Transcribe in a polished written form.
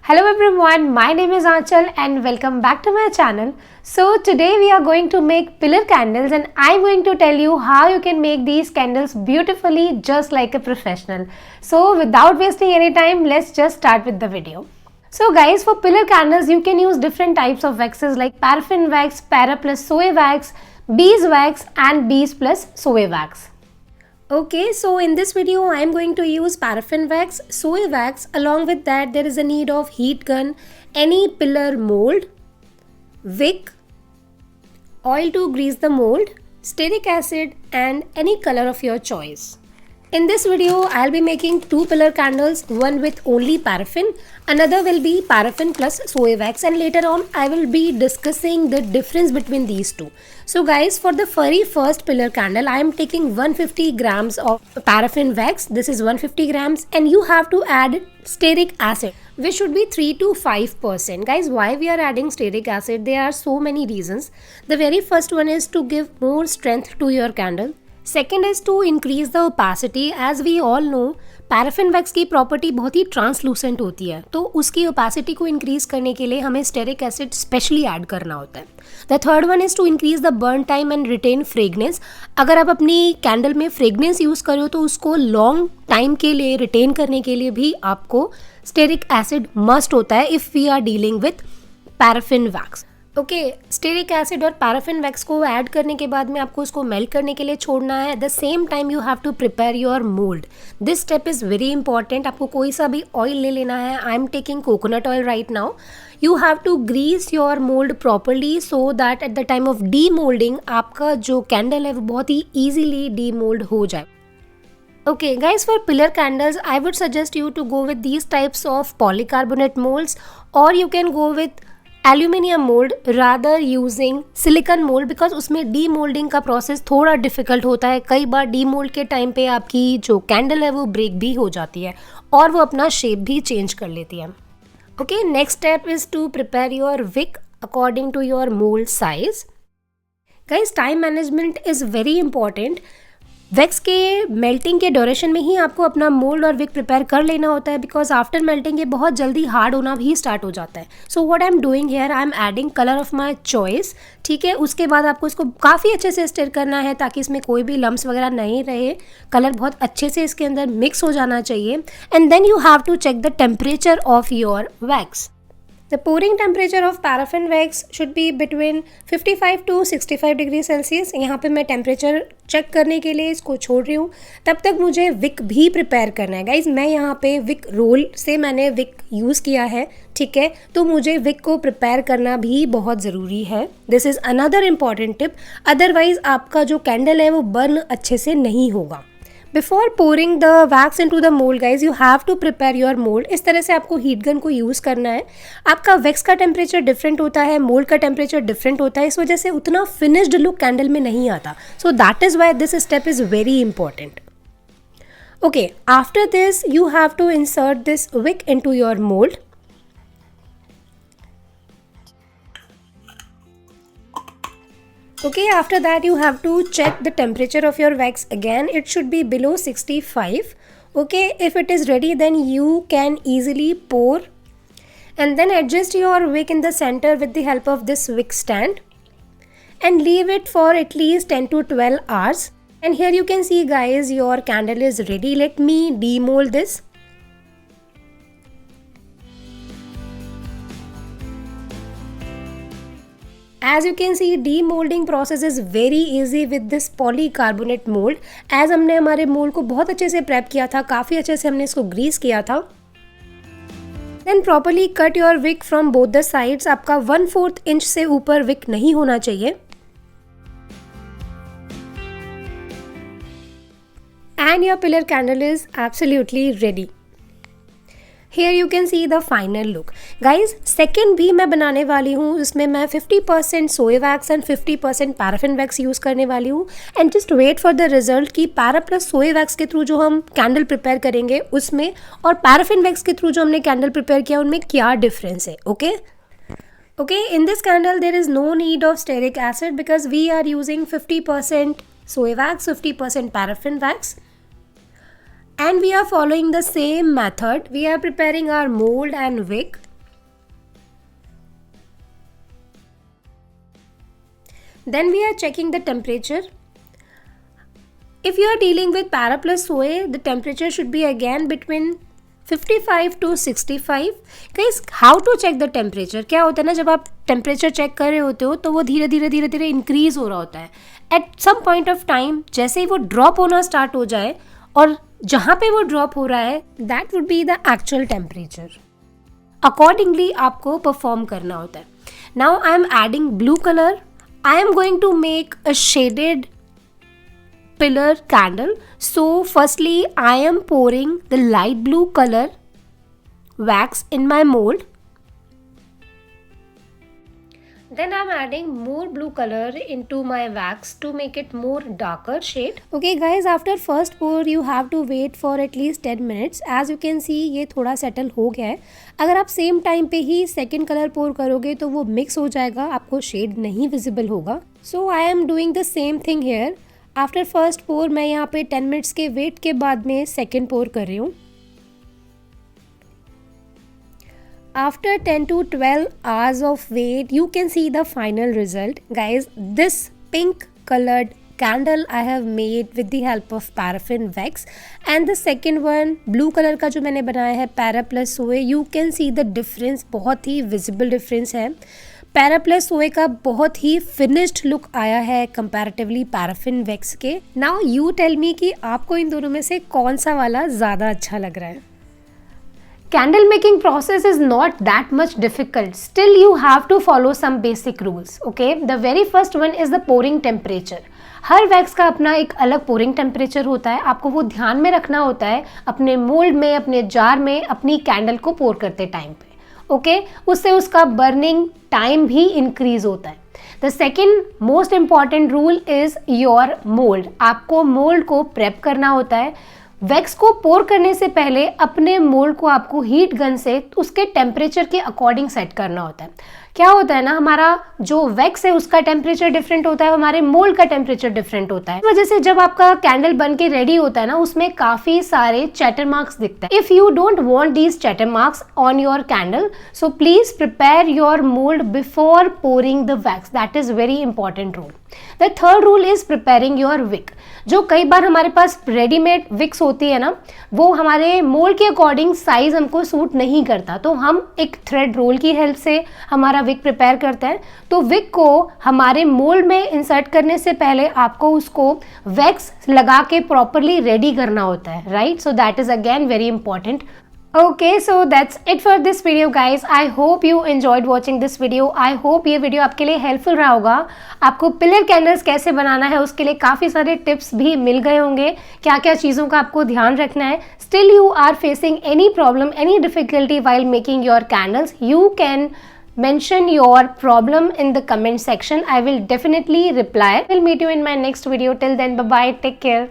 Hello everyone, my name is Aanchal and welcome back to my channel. So today we are going to make pillar candles and I'm going to tell you how you can make these candles beautifully just like a professional. So without wasting any time, let's just start with the video. So guys, for pillar candles you can use different types of waxes like paraffin wax, para plus soy wax, beeswax and bees plus soy wax. Okay, so in this video I am going to use paraffin wax, soy wax. Along with that there is a need of heat gun, any pillar mold, wick, oil to grease the mold, stearic acid and any color of your choice. In this video I'll be making two pillar candles, one with only paraffin, another will be paraffin plus soy wax, and later on I will be discussing the difference between these two. So guys, for the very first pillar candle I am taking 150 grams of paraffin wax. This is 150 grams and you have to add stearic acid, which should be 3 to 5%. Guys, why we are adding stearic acid? There are so many reasons. The very first one is to give more strength to your candle. Second is to increase the opacity. As we all know, paraffin wax की property बहुत ही translucent होती है, तो उसकी opacity को increase करने के लिए हमें स्टेरिक एसिड स्पेशली ऐड करना होता है. The third one is to increase the burn time and retain fragrance. अगर आप अपनी कैंडल में फ्रेगनेंस यूज़ करो तो उसको लॉन्ग टाइम के लिए रिटेन करने के लिए भी आपको स्टेरिक एसिड मस्ट होता है if we are dealing with paraffin wax. Okay, stearic acid और पैराफिन वैक्स को ऐड करने के बाद में आपको उसको मेल्ट करने के लिए छोड़ना है. At the same time you have to prepare your mould. This step is very important. आपको कोई सा भी ऑयल ले लेना है. I am taking coconut oil right now. You have to grease your mould properly so that at the time of demoulding आपका जो candle है वो बहुत ही ईजिली डी मोल्ड हो जाए. Okay guys, for pillar candles I would suggest you to go with these types of polycarbonate molds, or you can go with aluminium mould rather using silicone mould, because उसमें D moulding का process थोड़ा difficult होता है. कई बार D mould के time पे आपकी जो कैंडल है वो ब्रेक भी हो जाती है और वो अपना शेप भी चेंज कर लेती है. Okay, next step is to prepare your wick according to your mould size. Guys, time management is very important. Wax के मेल्टिंग के ड्यूरेशन में ही आपको अपना मोल्ड और विक प्रिपेयर कर लेना होता है, बिकॉज आफ्टर मेल्टिंग ये बहुत जल्दी हार्ड होना भी स्टार्ट हो जाता है. So what I am doing here, I am adding colour of my choice. ठीक है, उसके बाद आपको इसको काफ़ी अच्छे से स्टिर करना है ताकि इसमें कोई भी लम्स वगैरह नहीं रहे. कलर बहुत अच्छे से इसके अंदर मिक्स हो जाना चाहिए. And then you have to check the temperature of your wax. The pouring temperature of paraffin wax should be between 55 to 65 degree Celsius. यहाँ पे मैं टेम्परेचर चेक करने के लिए इसको छोड़ रही हूँ. तब तक मुझे विक भी प्रिपेयर करना है. गाइज, मैं यहाँ पे विक रोल से मैंने विक यूज़ किया है. ठीक है, तो मुझे विक को प्रिपेयर करना भी बहुत ज़रूरी है. This is another important tip. Otherwise आपका जो कैंडल है वो बर्न अच्छे से नहीं होगा. Before pouring the wax into the mould guys, you have to prepare your mould. इस तरह से आपको हीट गन को यूज़ करना है. आपका वैक्स का टेम्परेचर डिफरेंट होता है, मोल्ड का टेम्परेचर डिफरेंट होता है, इस वजह से उतना फिनिश्ड लुक कैंडल में नहीं आता. So that is why this step is very important. Okay, after this you have to insert this wick into your mould. Okay, after that you have to check the temperature of your wax again. It should be below 65. Okay, if it is ready then you can easily pour and then adjust your wick in the center with the help of this wick stand and leave it for at least 10 to 12 hours. And here you can see guys, your candle is ready. Let me demold this. As you can see, demolding process is very easy with this polycarbonate mold. As हमने हमारे mould को बहुत अच्छे से prep किया था, काफ़ी अच्छे से हमने इसको ग्रीस किया था. Then properly cut your wick from both the sides. आपका 1/4 इंच से ऊपर विक नहीं होना चाहिए. And your pillar candle is absolutely ready. Here you can see the final look. Guys, second भी मैं बनाने वाली हूँ. इसमें मैं 50% soy wax and 50% paraffin wax use करने वाली हूँ. And just wait for the result कि पैरा प्लस सोए वैक्स के थ्रू जो हम कैंडल प्रिपेयर करेंगे उसमें और पैराफिन वैक्स के थ्रू जो हमने कैंडल प्रिपेयर किया उनमें क्या डिफरेंस है. Okay, in this candle there is no need of stearic acid because we are using 50% soy wax, 50% paraffin wax. And we are following the same method. We are preparing our mold and wick. Then we are checking the temperature. If you are dealing with para plus OA, the temperature should be again between 55 to 65. Guys, how to check the temperature? क्या होता है ना, जब आप temperature check कर रहे होते हो तो वो धीरे धीरे इंक्रीज हो रहा होता है. At some point of time जैसे ही वो ड्रॉप होना स्टार्ट हो जाए और जहाँ पे वो ड्रॉप हो रहा है, that would be the actual temperature. Accordingly आपको परफॉर्म करना होता है. Now I am adding blue colour. I am going to make a shaded pillar candle. So firstly I am pouring the light blue color wax in my mold. Then I'm adding more blue color into my wax to make it more darker shade. Okay guys, after first pour you have to wait for at least 10 minutes. As you can see ये थोड़ा settle हो गया है. अगर आप same time पे ही second colour पोर करोगे तो वो मिक्स हो जाएगा, आपको शेड नहीं विजिबल होगा. So I am doing the same thing here. After first pour मैं यहाँ पे 10 मिनट्स के वेट के बाद में सेकेंड पोर कर रही हूँ. After 10 to 12 hours of wait you can see the final result. Guys, this pink colored candle I have made with the help of paraffin wax, and the second one blue color का जो मैंने बनाया है para plus OA. You can see the difference, बहुत ही visible difference है. Para plus OA का बहुत ही finished look आया है कंपैरेटिवली पैराफिन वैक्स के. नाउ यू टेल मी कि आपको इन दोनों में से कौन सा वाला ज़्यादा अच्छा लग रहा है. Candle making process is not that much difficult. Still you have to follow some basic rules. Okay, the very first one is the pouring temperature. Her wax का अपना एक अलग पोरिंग टेम्परेचर होता है. आपको वो ध्यान में रखना होता है अपने मोल्ड में, अपने जार में, अपनी कैंडल को पोर करते टाइम पे. ओके, उससे उसका बर्निंग टाइम भी इंक्रीज होता है. The second most important rule is your mould. आपको मोल्ड को प्रेप करना होता है. वैक्स को पोर करने से पहले अपने मोल्ड को आपको हीट गन से उसके टेम्परेचर के अकॉर्डिंग सेट करना होता है. क्या होता है ना, हमारा जो वैक्स है उसका टेम्परेचर डिफरेंट होता है, हमारे मोल्ड का टेम्परेचर डिफरेंट होता है. इस वजह से जब आपका कैंडल बन के रेडी होता है ना, उसमें काफी सारे चैटर मार्क्स दिखते हैं. If you don't want these chatter marks on your candle, so please prepare your mould before pouring the wax. That is very important rule. The third rule is preparing your wick. जो कई बार हमारे पास readymade Vicks होती है ना, वो हमारे mould के according size हमको सूट नहीं करता, तो हम एक थ्रेड रोल की हेल्प से हमारा विक प्रिपेयर करते हैं. तो विक को हमारे मोल्ड में इंसर्ट करने से पहले आपको उसको वैक्स लगा के प्रॉपरली रेडी करना होता है, right. So that is again very important. Okay, so that's it for this video guys. I hope you enjoyed watching this video. I hope ये वीडियो आपके लिए हेल्पफुल रहा होगा. आपको पिलर कैंडल्स कैसे बनाना है उसके लिए काफ़ी सारे टिप्स भी मिल गए होंगे, क्या क्या चीज़ों का आपको ध्यान रखना है. Still you are facing any problem, any difficulty while making your candles, you can mention your problem in the comment section. I will definitely reply. I will meet you in my next video. Till then, bye bye, take care.